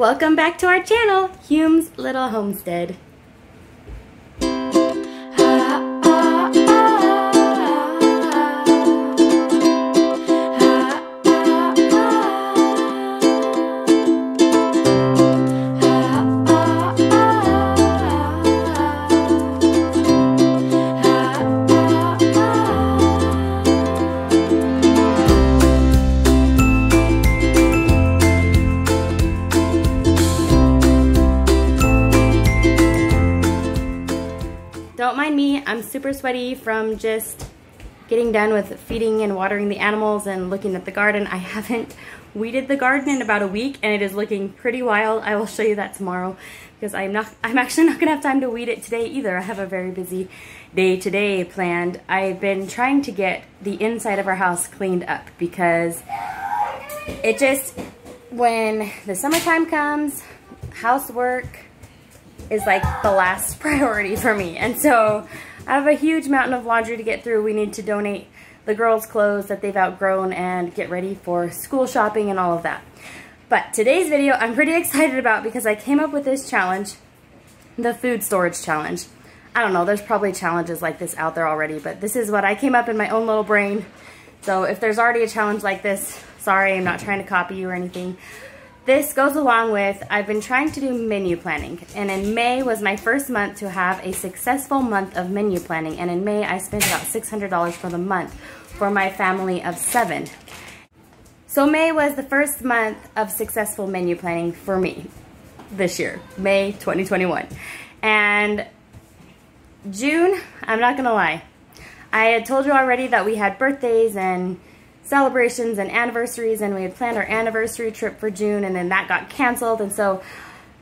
Welcome back to our channel, Hume's Little Homestead. Don't mind me, I'm super sweaty from just getting done with feeding and watering the animals and looking at the garden. I haven't weeded the garden in about a week and it is looking pretty wild. I will show you that tomorrow because I'm actually not gonna have time to weed it today either. I have a very busy day today planned. I've been trying to get the inside of our house cleaned up because it just, when the summertime comes, housework is like the last priority for me. And so I have a huge mountain of laundry to get through. We need to donate the girls' clothes that they've outgrown and get ready for school shopping and all of that. But today's video I'm pretty excited about because I came up with this challenge, the food storage challenge. I don't know, there's probably challenges like this out there already, but this is what I came up in my own little brain. So if there's already a challenge like this, sorry, I'm not trying to copy you or anything. This goes along with, I've been trying to do menu planning, and in May was my first month to have a successful month of menu planning, and in May I spent about $600 for the month for my family of 7. So May was the first month of successful menu planning for me this year, May 2021. And June, I'm not gonna lie, I had told you already that we had birthdays and celebrations and anniversaries, and we had planned our anniversary trip for June, and then that got canceled. And so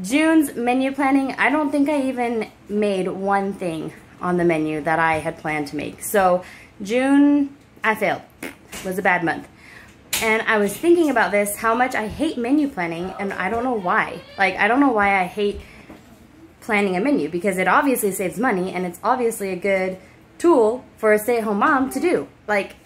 June's menu planning, I don't think I even made one thing on the menu that I had planned to make. So June, I failed. It was a bad month. And I was thinking about this, how much I hate menu planning, and I don't know why. Like, I don't know why I hate planning a menu, because it obviously saves money, and it's obviously a good tool for a stay-at-home mom to do. Like,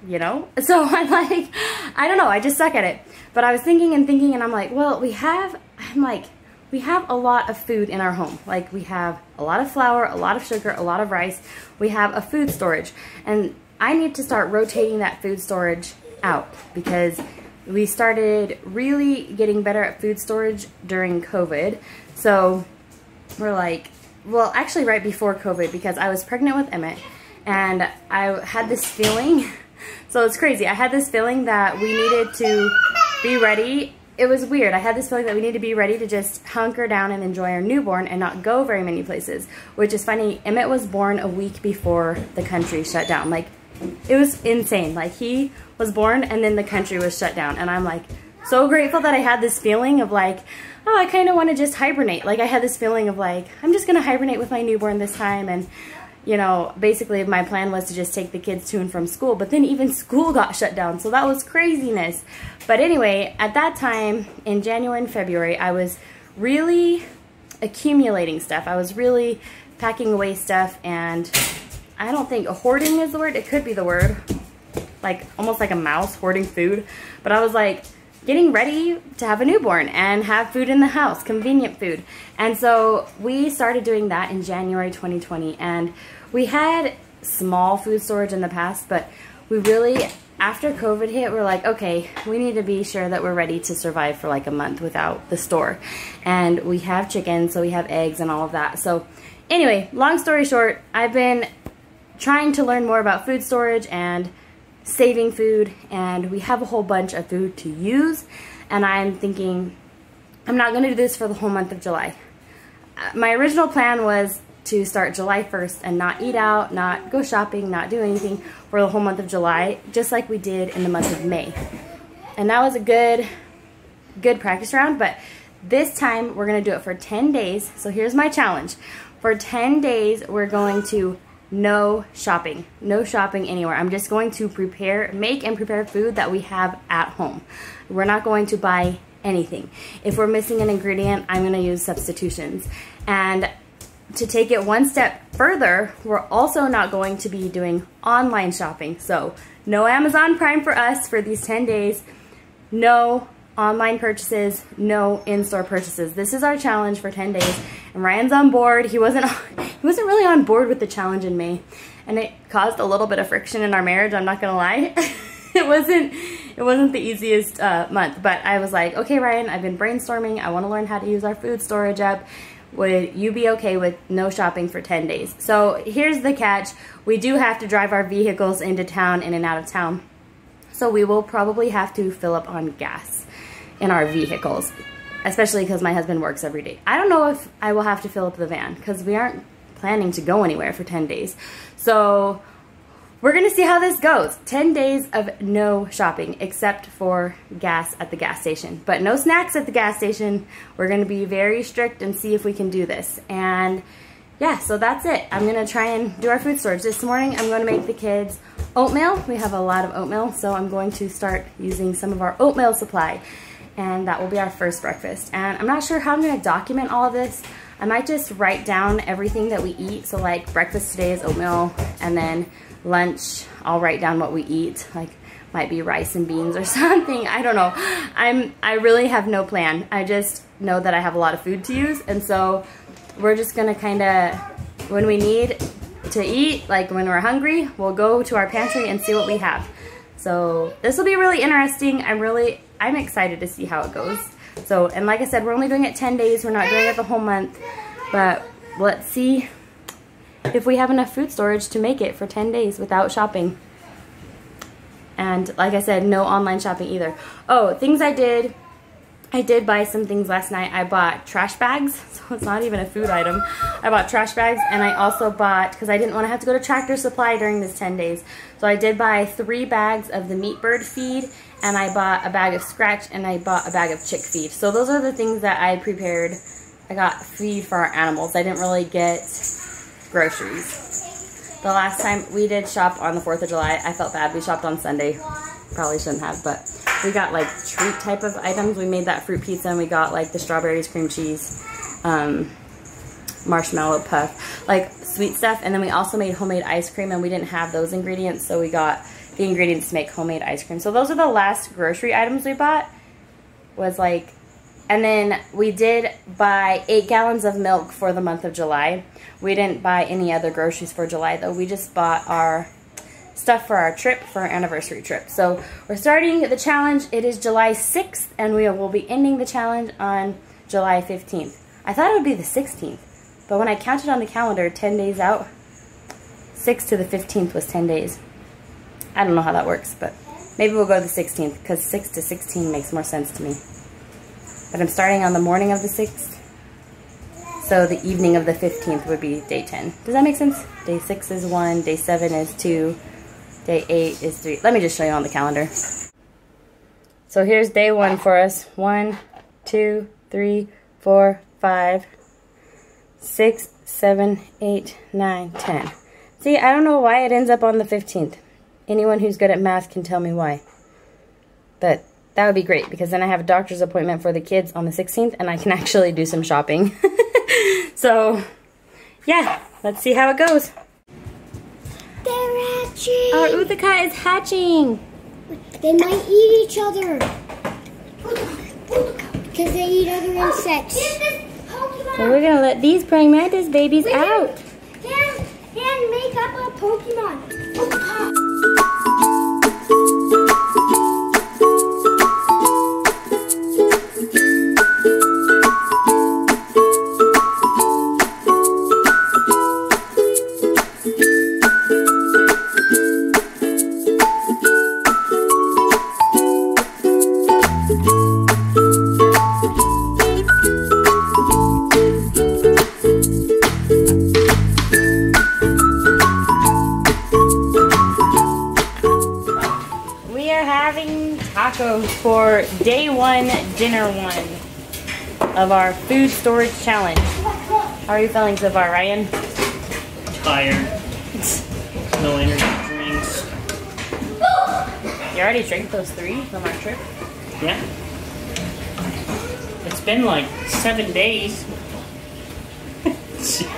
you know? So I'm like, I don't know, I just suck at it. But I was thinking and I'm like, well, we have a lot of food in our home. Like, we have a lot of flour, a lot of sugar, a lot of rice. We have a food storage. And I need to start rotating that food storage out because we started really getting better at food storage during COVID. So we're like, well, actually right before COVID, because I was pregnant with Emmett and I had this feeling. So it's crazy. I had this feeling that we needed to be ready. It was weird. I had this feeling that we need to be ready to just hunker down and enjoy our newborn and not go very many places, which is funny. Emmett was born a week before the country shut down. Like, it was insane. Like, he was born and then the country was shut down. And I'm like so grateful that I had this feeling of like, oh, I kind of want to just hibernate. Like, I had this feeling of like, I'm just going to hibernate with my newborn this time. And you know, basically my plan was to just take the kids to and from school, but then even school got shut down, so that was craziness. But anyway, at that time, in January and February, I was really accumulating stuff. I was really packing away stuff, and I don't think hoarding is the word. It could be the word. Like, almost like a mouse hoarding food. But I was like, getting ready to have a newborn and have food in the house, convenient food. And so we started doing that in January 2020, and we had small food storage in the past, but we really, after COVID hit, we're like, okay, we need to be sure that we're ready to survive for like a month without the store. And we have chicken, so we have eggs and all of that. So anyway, long story short, I've been trying to learn more about food storage and saving food, and we have a whole bunch of food to use, and I'm thinking I'm not going to do this for the whole month of July. My original plan was to start July 1st and not eat out, not go shopping, not do anything for the whole month of July, just like we did in the month of May. And that was a good practice round, but this time we're going to do it for 10 days. So here's my challenge. For 10 days, we're going to no shopping anywhere. I'm just going to make and prepare food that we have at home. We're not going to buy anything. If we're missing an ingredient, I'm going to use substitutions. And to take it one step further, we're also not going to be doing online shopping. So no Amazon Prime for us for these 10 days. No online purchases, no in-store purchases. This is our challenge for 10 days, and Ryan's on board. He wasn't really on board with the challenge in May, and it caused a little bit of friction in our marriage, I'm not gonna lie. It wasn't the easiest month, but I was like, okay, Ryan, I've been brainstorming. I want to learn how to use our food storage app. Would you be okay with no shopping for 10 days? So here's the catch. We do have to drive our vehicles into town, in and out of town. So we will probably have to fill up on gas in our vehicles, especially because my husband works every day. I don't know if I will have to fill up the van because we aren't planning to go anywhere for 10 days. So we're gonna see how this goes. 10 days of no shopping except for gas at the gas station, but no snacks at the gas station. We're gonna be very strict and see if we can do this. And yeah, so that's it. I'm gonna try and do our food storage. This morning I'm gonna make the kids oatmeal. We have a lot of oatmeal, so I'm going to start using some of our oatmeal supply, and that will be our first breakfast. And I'm not sure how I'm gonna document all of this. I might just write down everything that we eat. So like breakfast today is oatmeal, and then lunch, I'll write down what we eat, like might be rice and beans or something. I don't know. I really have no plan. I just know that I have a lot of food to use, and so we're just gonna kind of, when we need to eat, like when we're hungry, we'll go to our pantry and see what we have. So this will be really interesting. I'm excited to see how it goes. So, and like I said, we're only doing it 10 days. We're not doing it the whole month, but let's see if we have enough food storage to make it for 10 days without shopping. And like I said, no online shopping either. Oh, things I did buy some things last night. I bought trash bags, so it's not even a food item. I bought trash bags, and I also bought, because I didn't want to have to go to Tractor Supply during this 10 days, so I did buy 3 bags of the meat bird feed, and I bought a bag of scratch, and I bought a bag of chick feed. So those are the things that I prepared. I got feed for our animals. I didn't really get groceries. The last time we did shop on the 4th of July, I felt bad. We shopped on Sunday. Probably shouldn't have, but we got like treat type of items. We made that fruit pizza, and we got like the strawberries, cream cheese, marshmallow puff, like sweet stuff. And then we also made homemade ice cream, and we didn't have those ingredients, so we got the ingredients to make homemade ice cream. So those are the last grocery items we bought, was like, and then we did buy 8 gallons of milk for the month of July. We didn't buy any other groceries for July though. We just bought our stuff for our trip, for our anniversary trip. So we're starting the challenge. It is July 6th, and we will be ending the challenge on July 15th. I thought it would be the 16th, but when I counted on the calendar 10 days out, 6th to the 15th was 10 days. I don't know how that works, but maybe we'll go to the 16th, because 6 to 16 makes more sense to me. But I'm starting on the morning of the 6th, so the evening of the 15th would be day 10. Does that make sense? Day 6 is 1, day 7 is 2, day 8 is 3. Let me just show you on the calendar. So here's day 1 for us. 1, 2, 3, 4, 5, 6, 7, 8, 9, 10. See, I don't know why it ends up on the 15th. Anyone who's good at math can tell me why. But that would be great, because then I have a doctor's appointment for the kids on the 16th, and I can actually do some shopping. So, yeah, let's see how it goes. They're hatching! Our ootheca is hatching! They might eat each other. Because they eat other insects. So we're going to let these praying mantis babies out. And make up a Pokemon. Tacos for day 1, dinner 1 of our food storage challenge. How are you feeling so far, Ryan? Tired. No energy drinks. You already drank those 3 from our trip? Yeah. It's been like 7 days. Jeez.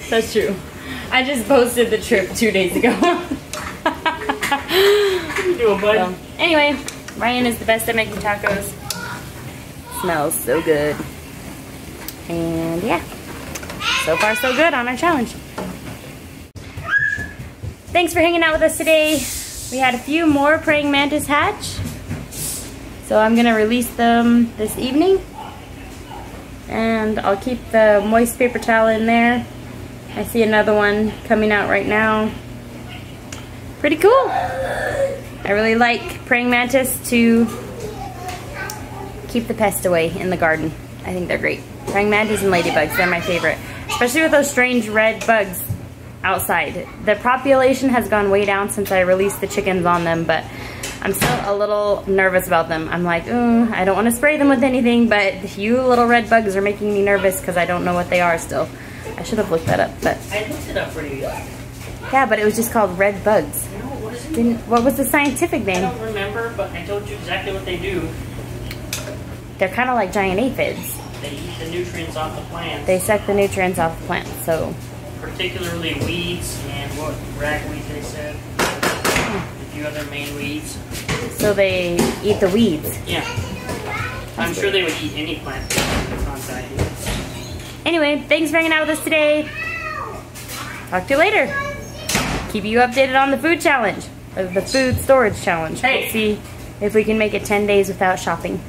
That's true. I just posted the trip 2 days ago. What are you doing, bud? So, anyway, Ryan is the best at making tacos. Smells so good. And yeah, so far so good on our challenge. Thanks for hanging out with us today. We had a few more praying mantis hatch. So I'm gonna release them this evening. And I'll keep the moist paper towel in there. I see another one coming out right now. Pretty cool. I really like praying mantis to keep the pest away in the garden. I think they're great. Praying mantis and ladybugs, they're my favorite. Especially with those strange red bugs outside. The population has gone way down since I released the chickens on them, but I'm still a little nervous about them. I'm like, I don't want to spray them with anything, but you little red bugs are making me nervous because I don't know what they are still. I should have looked that up, but... I looked it up for you. Yeah, but it was just called red bugs. No, what is it? What was the scientific I name? don't remember, but I told you exactly what they do. They're kind of like giant aphids. They eat the nutrients off the plants. They suck the nutrients off the plants, so... Particularly weeds and what? Ragweed, they said. A few other main weeds. So they eat the weeds. Yeah. I'm sure they would eat any plant contact. Anyway, thanks for hanging out with us today. Talk to you later. Keep you updated on the food challenge. Or the food storage challenge. Hey. We'll see if we can make it 10 days without shopping.